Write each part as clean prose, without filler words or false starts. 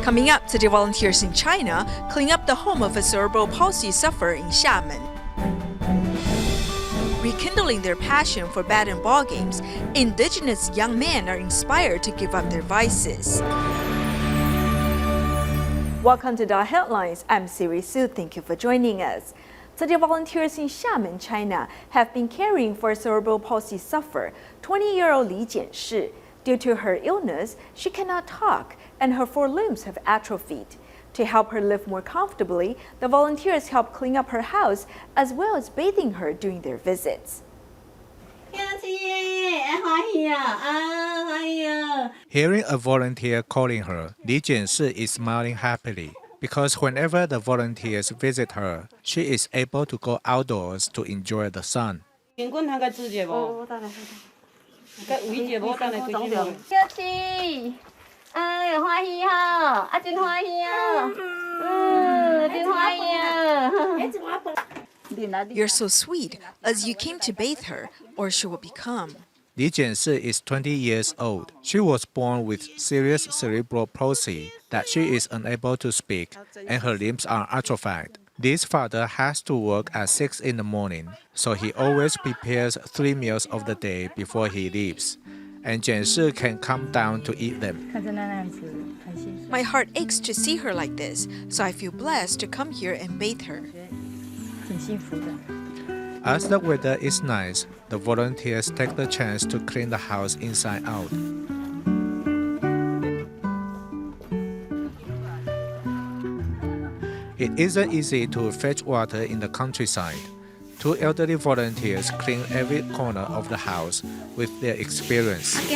Coming up, City volunteers in China clean up the home of a cerebral palsy sufferer in Xiamen. Rekindling their passion for bat and ball games, indigenous young men are inspired to give up their vices. Welcome to DaAi Headlines. I'm Siri Su. Thank you for joining us. City volunteers in Xiamen, China, have been caring for a cerebral palsy sufferer, 20-year-old Li Jianshi. Due to her illness, she cannot talk, and her four limbs have atrophied. To help her live more comfortably, the volunteers help clean up her house as well as bathing her during their visits. Hearing a volunteer calling her, Li Jianshi is smiling happily because whenever the volunteers visit her, she is able to go outdoors to enjoy the sun. You're so sweet, as you came to bathe her, or she will become. Li Jianshi is 20 years old. She was born with serious cerebral palsy that she is unable to speak and her limbs are atrophied. Li's father has to work at 6 in the morning, so he always prepares 3 meals of the day before he leaves, and Jianshi can come down to eat them. My heart aches to see her like this, so I feel blessed to come here and bathe her. As the weather is nice, the volunteers take the chance to clean the house inside out. It isn't easy to fetch water in the countryside. 2 elderly volunteers clean every corner of the house with their experience. We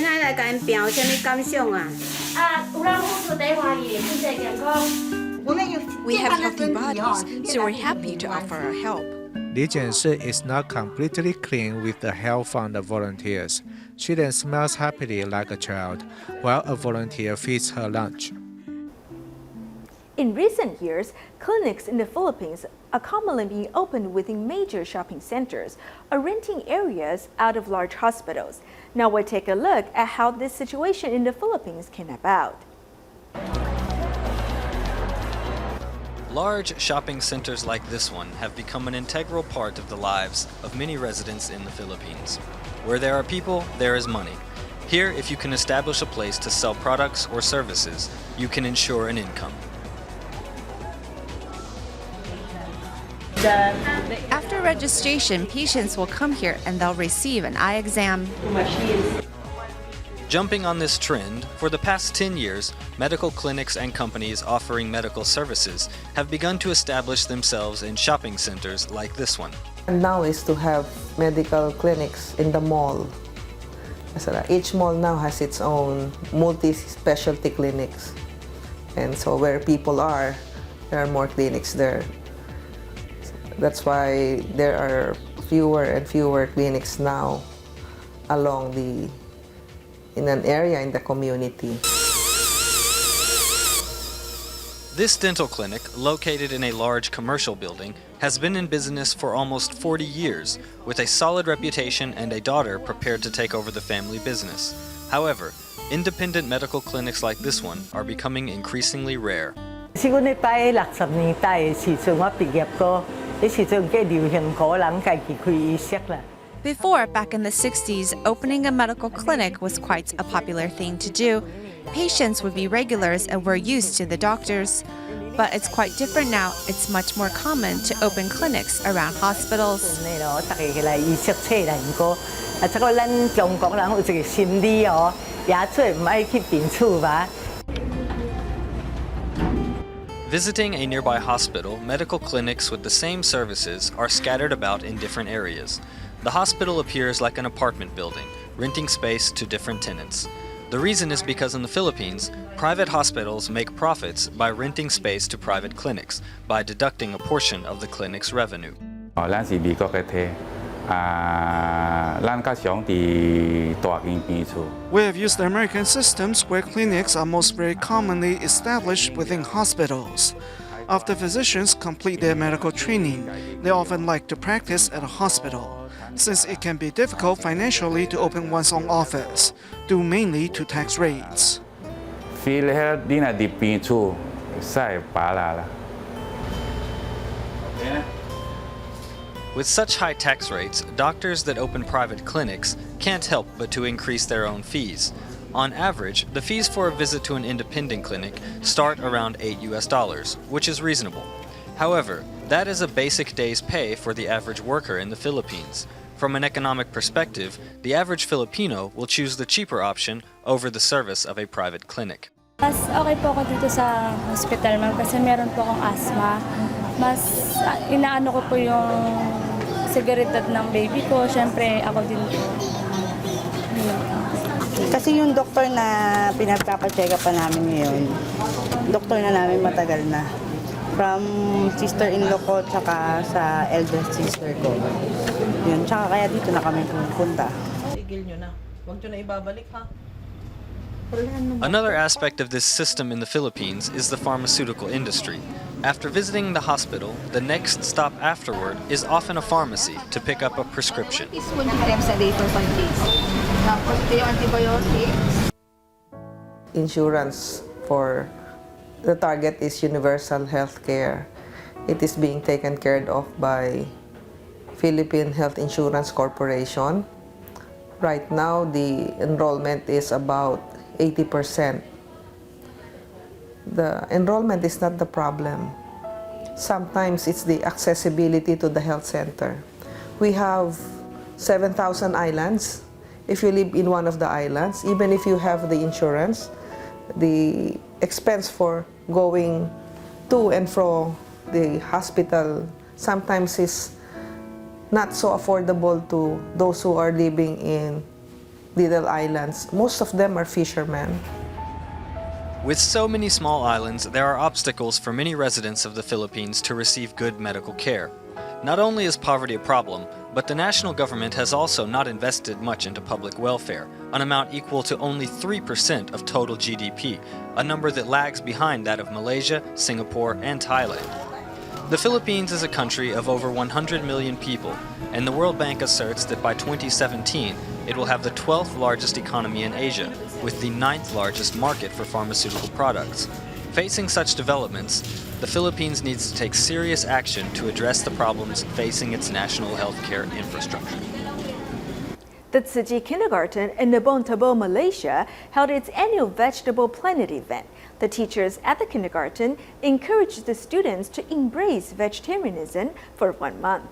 have healthy bodies, so we're happy to offer our help. Li Jianshi is not completely clean with the help from the volunteers. She then smiles happily like a child, while a volunteer feeds her lunch. In recent years, clinics in the Philippines are commonly being opened within major shopping centers or renting areas out of large hospitals. Now we'll take a look at how this situation in the Philippines came about. Large shopping centers like this one have become an integral part of the lives of many residents in the Philippines. Where there are people, there is money. Here, if you can establish a place to sell products or services, you can ensure an income. After registration, patients will come here and they'll receive an eye exam. Jumping on this trend, for the past 10 years, medical clinics and companies offering medical services have begun to establish themselves in shopping centers like this one. And now is to have medical clinics in the mall. Each mall now has its own multi-specialty clinics. And so where people are, there are more clinics there. That's why there are fewer and fewer clinics now in an area in the community. This dental clinic, located in a large commercial building, has been in business for almost 40 years, with a solid reputation and a daughter prepared to take over the family business. However, independent medical clinics like this one are becoming increasingly rare. Before, back in the 60s, opening a medical clinic was quite a popular thing to do. Patients would be regulars and were used to the doctors. But it's quite different now. It's much more common to open clinics around hospitals. Visiting a nearby hospital, medical clinics with the same services are scattered about in different areas. The hospital appears like an apartment building, renting space to different tenants. The reason is because in the Philippines, private hospitals make profits by renting space to private clinics by deducting a portion of the clinic's revenue. We have used the American systems where clinics are most very commonly established within hospitals. After physicians complete their medical training, they often like to practice at a hospital, since it can be difficult financially to open one's own office, due mainly to tax rates. PhilHealth di na di pinchu sai palala. With such high tax rates, doctors that open private clinics can't help but to increase their own fees. On average, the fees for a visit to an independent clinic start around $8, which is reasonable. However, that is a basic day's pay for the average worker in the Philippines. From an economic perspective, the average Filipino will choose the cheaper option over the service of a private clinic. Mas okay po ako dito sa hospital, ma'am, kasi meron po akong asthma. Mas inaano ko po yung seguridad ng baby ko. Siyempre, ako din po. Kasi yung doktor na pinagpapacheck up pa namin ngayon, doktor na namin matagal na. From sister-in-law ko, tsaka sa eldest sister ko. Yun, tsaka kaya dito na kami pupunta. Tigil nyo na. Huwag nyo na ibabalik, ha? Another aspect of this system in the Philippines is the pharmaceutical industry. After visiting the hospital, the next stop afterward is often a pharmacy to pick up a prescription. Insurance for the target is universal health care. It is being taken care of by Philippine Health Insurance Corporation. Right now, the enrollment is about 80%. The enrollment is not the problem. Sometimes it's the accessibility to the health center. We have 7,000 islands. If you live in one of the islands, even if you have the insurance, the expense for going to and from the hospital sometimes is not so affordable to those who are living in little islands. Most of them are fishermen. With so many small islands, there are obstacles for many residents of the Philippines to receive good medical care. Not only is poverty a problem, but the national government has also not invested much into public welfare, an amount equal to only 3% of total GDP, a number that lags behind that of Malaysia, Singapore, and Thailand. The Philippines is a country of over 100 million people, and the World Bank asserts that by 2017, it will have the 12th largest economy in Asia, with the 9th largest market for pharmaceutical products. Facing such developments, the Philippines needs to take serious action to address the problems facing its national healthcare infrastructure. The Tzu Chi kindergarten in Nabon Tabo, Malaysia held its annual Vegetable Planet event. The teachers at the kindergarten encouraged the students to embrace vegetarianism for 1 month.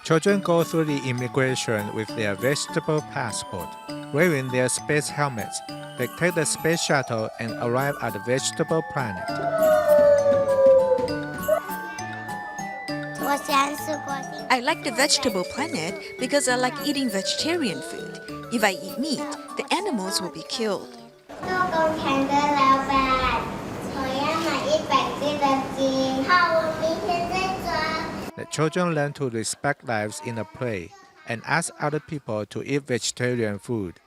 Children go through the immigration with their vegetable passport. Wearing their space helmets, they take the space shuttle and arrive at the vegetable planet. I like the vegetable planet because I like eating vegetarian food. If I eat meat, the animals will be killed. The children learn to respect lives in the play and ask other people to eat vegetarian food.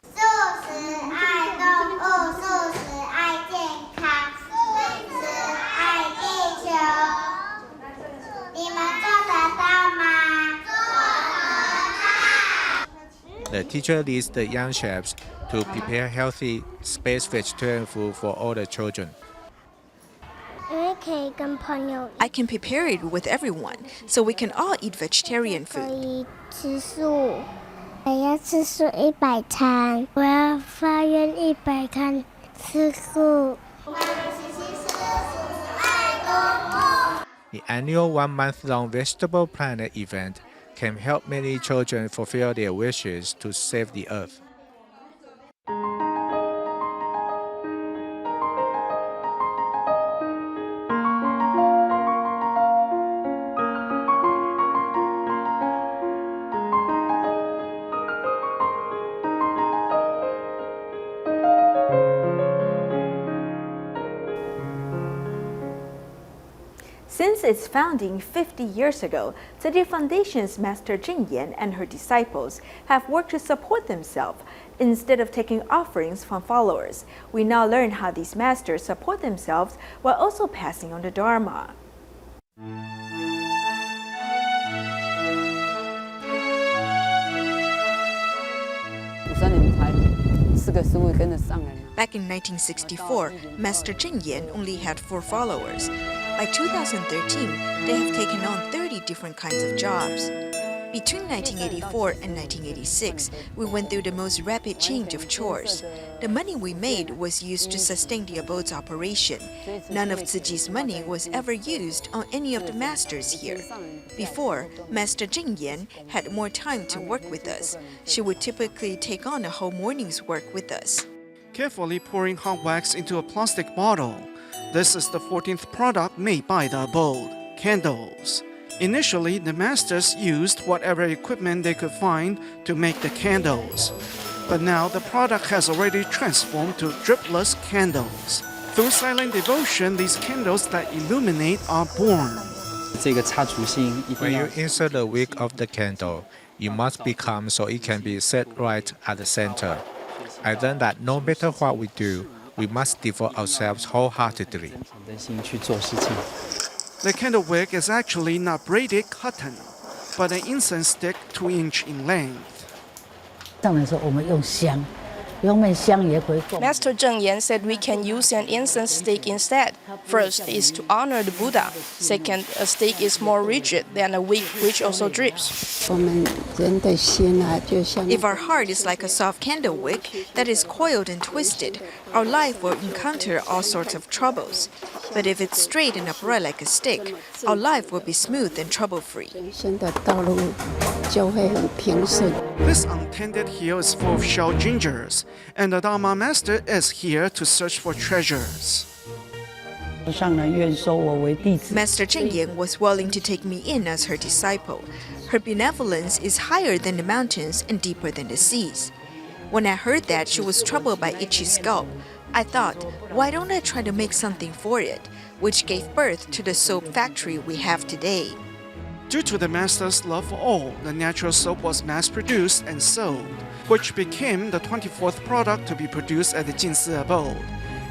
The teacher leads the young chefs to prepare healthy, space vegetarian food for all the children. I can prepare it with everyone, so we can all eat vegetarian food. The annual 1 month-long Vegetable Planet event can help many children fulfill their wishes to save the earth. Since its founding 50 years ago, Tzu Chi Foundation's Master Jing Yan and her disciples have worked to support themselves instead of taking offerings from followers. We now learn how these masters support themselves while also passing on the Dharma. Back in 1964, Master Zheng Yan only had 4 followers. By 2013, they have taken on 30 different kinds of jobs. Between 1984 and 1986, we went through the most rapid change of chores. The money we made was used to sustain the abode's operation. None of Tzu Chi's money was ever used on any of the masters here. Before, Master Zheng Yan had more time to work with us. She would typically take on a whole morning's work with us. Carefully pouring hot wax into a plastic bottle. This is the 14th product made by the abode, candles. Initially, the masters used whatever equipment they could find to make the candles. But now the product has already transformed to dripless candles. Through silent devotion, these candles that illuminate are born. When you insert the wick of the candle, you must be calm so it can be set right at the center. I learned that no matter what we do, we must devote ourselves wholeheartedly. The candle wick is actually not braided cotton, but an incense stick 2-inch in length. Master Zheng Yan said we can use an incense stick instead. First is to honor the Buddha. Second, a stick is more rigid than a wick which also drips. If our heart is like a soft candle wick that is coiled and twisted, our life will encounter all sorts of troubles. But if it's straight and upright like a stick, our life will be smooth and trouble-free. This untended hill is full of shell gingers, and the Dharma Master is here to search for treasures. Master Zheng Yan was willing to take me in as her disciple. Her benevolence is higher than the mountains and deeper than the seas. When I heard that she was troubled by itchy scalp, I thought, why don't I try to make something for it, which gave birth to the soap factory we have today. Due to the Master's love for all, the natural soap was mass-produced and sold, which became the 24th product to be produced at the Jinsi abode.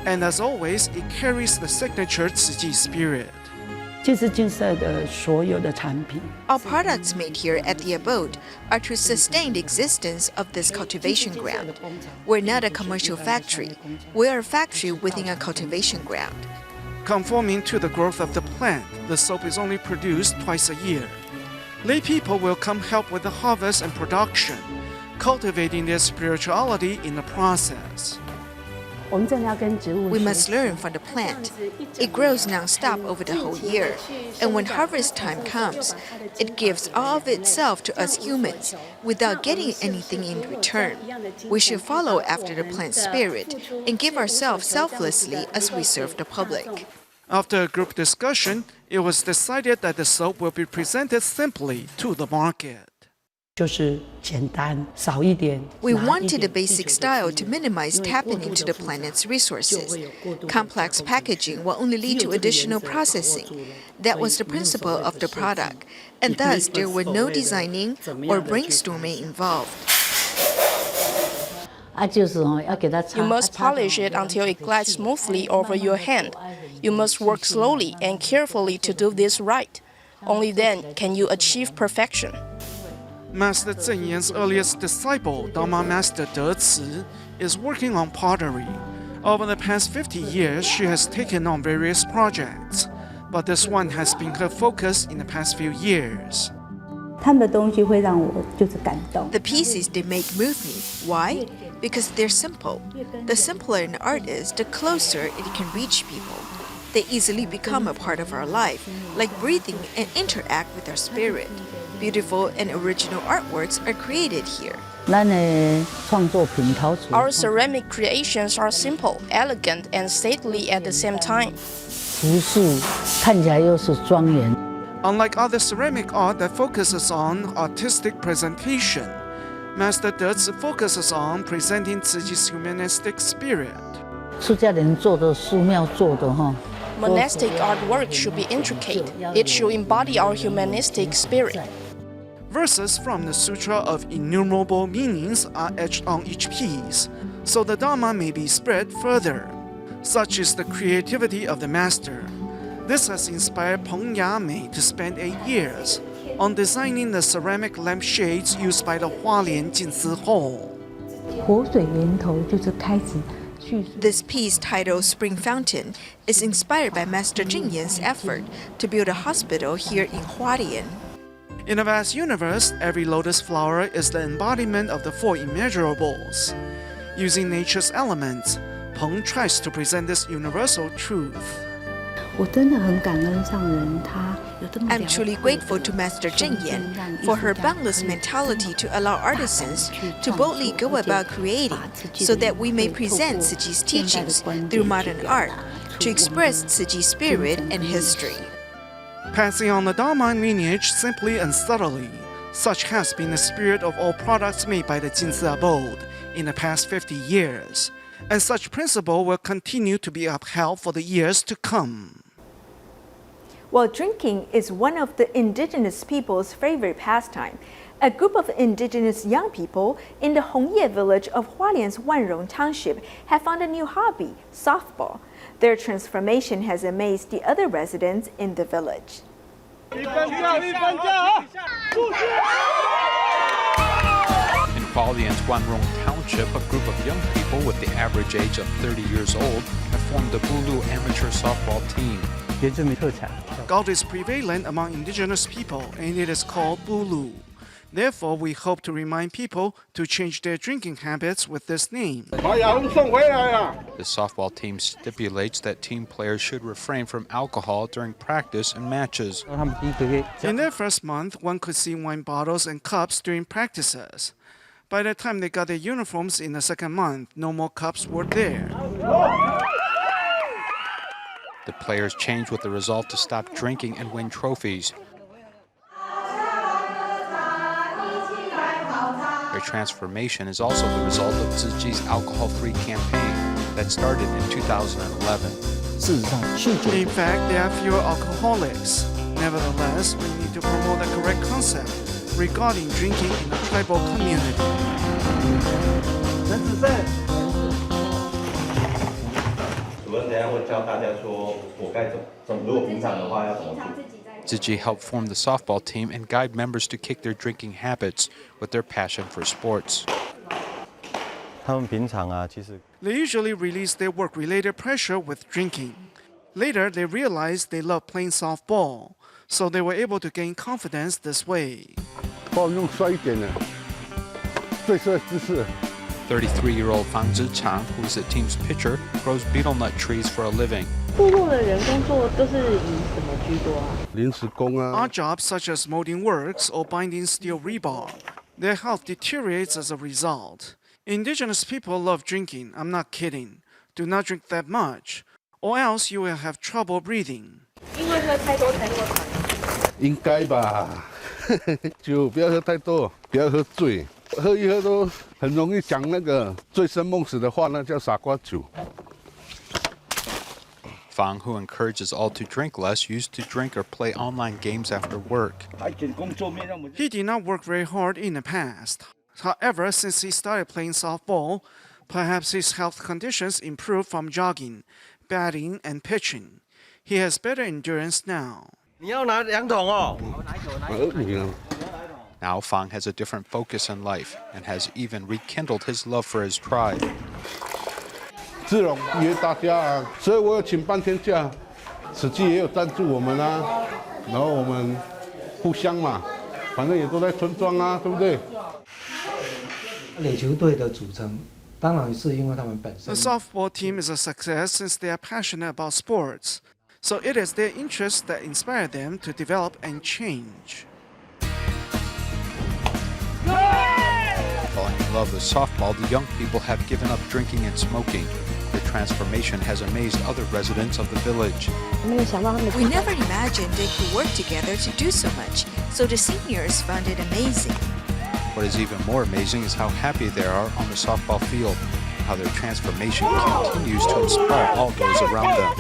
And as always, it carries the signature Tzu Chi spirit. All products made here at the abode are to sustain the existence of this cultivation ground. We're not a commercial factory. We are a factory within a cultivation ground. Conforming to the growth of the plant, the soap is only produced twice a year. Lay people will come help with the harvest and production, cultivating their spirituality in the process. We must learn from the plant. It grows non-stop over the whole year, and when harvest time comes, it gives all of itself to us humans without getting anything in return. We should follow after the plant's spirit and give ourselves selflessly as we serve the public. After a group discussion, it was decided that the soap will be presented simply to the market. We wanted a basic style to minimize tapping into the planet's resources. Complex packaging will only lead to additional processing. That was the principle of the product, and thus there were no designing or brainstorming involved. You must polish it until it glides smoothly over your hand. You must work slowly and carefully to do this right. Only then can you achieve perfection. Master Zheng Yan's earliest disciple, Dharma Master DaAi, is working on pottery. Over the past 50 years, she has taken on various projects, but this one has been her focus in the past few years. The pieces they make move me. Why? Because they're simple. The simpler an art is, the closer it can reach people. They easily become a part of our life, like breathing and interact with our spirit. Beautiful and original artworks are created here. Our ceramic creations are simple, elegant, and stately at the same time. Unlike other ceramic art that focuses on artistic presentation, Master DaAi focuses on presenting Tzu Chi's humanistic spirit. Monastic artwork should be intricate. It should embody our humanistic spirit. Verses from the Sutra of Innumerable Meanings are etched on each piece, so the Dharma may be spread further. Such is the creativity of the Master. This has inspired Peng Yamei to spend 8 years on designing the ceramic lampshades used by the Hualien Jinsi Hall. 活水源头就是开始。This piece, titled Spring Fountain, is inspired by Master Zhengyan's effort to build a hospital here in Hualien. In a vast universe, every lotus flower is the embodiment of the four immeasurables. Using nature's elements, Peng tries to present this universal truth. I'm truly grateful to Master Zhengyan for her boundless mentality to allow artisans to boldly go about creating so that we may present Tzu Chi's teachings through modern art to express Tzu Chi's spirit and history. Passing on the Dharma lineage simply and subtly, such has been the spirit of all products made by the Jinzi abode in the past 50 years, and such principle will continue to be upheld for the years to come. Well, drinking is one of the indigenous people's favorite pastime. A group of indigenous young people in the Hongye village of Hualien's Wanrong Township have found a new hobby, softball. Their transformation has amazed the other residents in the village. In Hualien's Wanrong Township, a group of young people with the average age of 30 years old have formed the Bulu amateur softball team. God is prevalent among indigenous people, and it is called Bulu. Therefore, we hope to remind people to change their drinking habits with this name. The softball team stipulates that team players should refrain from alcohol during practice and matches. In their first month, one could see wine bottles and cups during practices. By the time they got their uniforms in the second month, no more cups were there. The players changed with the resolve to stop drinking and win trophies. Their transformation is also the result of Tzu Chi's alcohol-free campaign that started in 2011. In fact, there are fewer alcoholics. Nevertheless, we need to promote the correct concept regarding drinking in a tribal community. Tzu Chi helped form the softball team and guide members to kick their drinking habits with their passion for sports. They usually release their work-related pressure with drinking. Later, they realized they loved playing softball, so they were able to gain confidence this way. 33-year-old Fang Zhichang, who is the team's pitcher, grows betel nut trees for a living. Odd jobs such as molding works or binding steel rebar. Their health deteriorates as a result. Indigenous people love drinking, I'm not kidding. Do not drink that much, or else you will have trouble breathing. 应该吧，酒不要喝太多，不要喝醉，喝一喝都很容易讲那个醉生梦死的话，那叫傻瓜酒。 Fang, who encourages all to drink less, used to drink or play online games after work. He did not work very hard in the past. However, since he started playing softball, perhaps his health conditions improved from jogging, batting, and pitching. He has better endurance now. Now Fang has a different focus in life and has even rekindled his love for his tribe. 志龙约大家啊，所以我有请半天假，慈济也有赞助我们啊，然后我们互相嘛，反正也都在村庄啊，对不对？垒球队的组成，当然是因为他们本身。 The softball team is a success since they are passionate about sports, so it is their interests that inspire them to develop and change. Falling in love with softball, the young people have given up drinking and smoking. Their transformation has amazed other residents of the village. We never imagined they could work together to do so much, so the seniors found it amazing. What is even more amazing is how happy they are on the softball field, and how their transformation continues to inspire all those around them.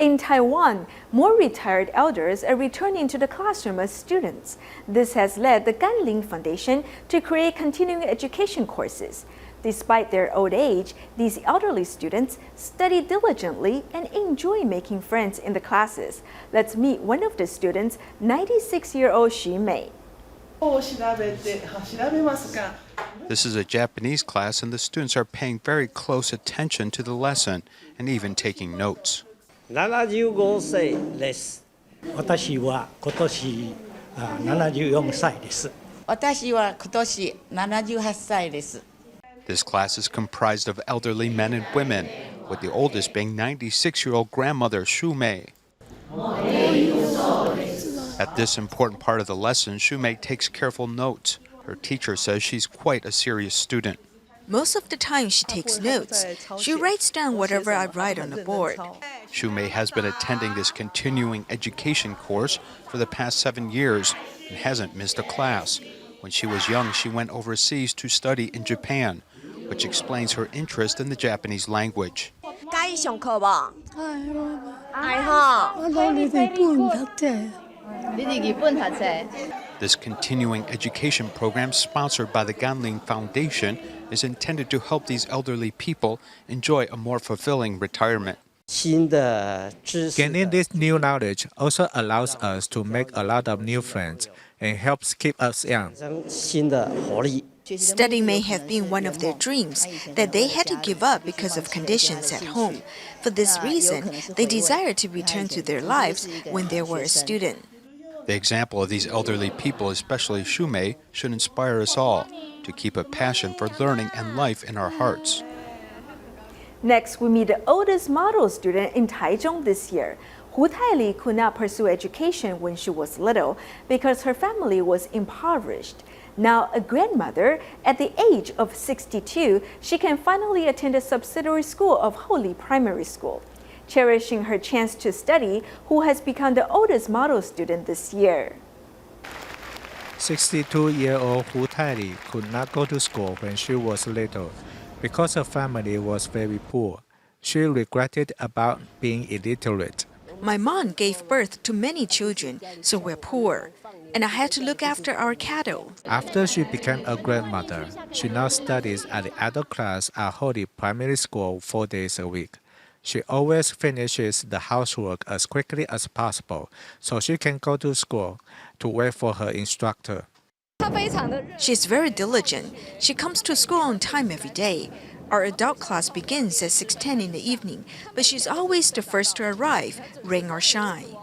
In Taiwan, more retired elders are returning to the classroom as students. This has led the Rekindling Foundation to create continuing education courses. Despite their old age, these elderly students study diligently and enjoy making friends in the classes. Let's meet one of the students, 96-year-old Xiamen. This is a Japanese class, and the students are paying very close attention to the lesson and even taking notes. 75歳です。私は今年74歳です。私は今年78歳です。 This class is comprised of elderly men and women, with the oldest being 96-year-old grandmother Xiamen. At this important part of the lesson, Xiamen takes careful notes. Her teacher says she's quite a serious student. Most of the time she takes notes. She writes down whatever I write on the board. Xiamen has been attending this continuing education course for the past 7 years and hasn't missed a class. When she was young, she went overseas to study in Japan, which explains her interest in the Japanese language. This continuing education program, sponsored by the Rekindling Foundation, is intended to help these elderly people enjoy a more fulfilling retirement. Gaining this new knowledge also allows us to make a lot of new friends and helps keep us young. Study may have been one of their dreams that they had to give up because of conditions at home. For this reason, they desire to return to their lives when they were a student. The example of these elderly people, especially Xiamen, should inspire us all to keep a passion for learning and life in our hearts. Next, we meet the oldest model student in Taichung this year. Hu Taili could not pursue education when she was little because her family was impoverished. Now a grandmother, at the age of 62, she can finally attend a subsidiary school of Holy Primary School. Cherishing her chance to study, Hu has become the oldest model student this year. 62-year-old Hu Taili could not go to school when she was little because her family was very poor. She regretted about being illiterate. My mom gave birth to many children, so we're poor, and I had to look after our cattle. After she became a grandmother, she now studies at the adult class at Holy Primary School 4 days a week. She always finishes the housework as quickly as possible so she can go to school to wait for her instructor. She's very diligent. She comes to school on time every day. Our adult class begins at 6:10 in the evening, but she's always the first to arrive, rain or shine.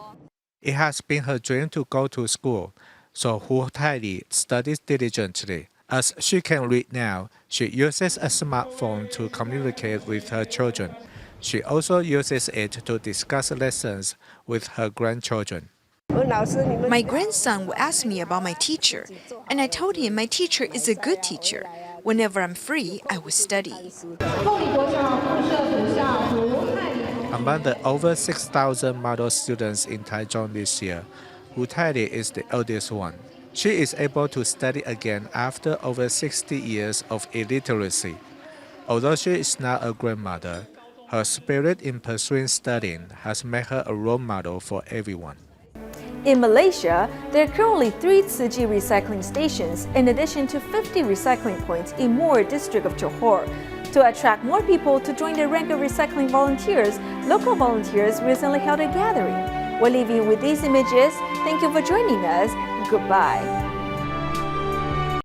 It has been her dream to go to school, so Hu Taili studies diligently. As she can read now, she uses a smartphone to communicate with her children. She also uses it to discuss lessons with her grandchildren. My grandson will ask me about my teacher, and I told him my teacher is a good teacher. Whenever I'm free, I will study. Among the over 6,000 model students in Taichung this year, Hu Taili is the oldest one. She is able to study again after over 60 years of illiteracy. Although she is now a grandmother, her spirit in pursuing studying has made her a role model for everyone. In Malaysia, there are currently 3 Tzu Chi recycling stations in addition to 50 recycling points in Muar district of Johor. To attract more people to join the rank of recycling volunteers, local volunteers recently held a gathering. We'll leave you with these images. Thank you for joining us. Goodbye.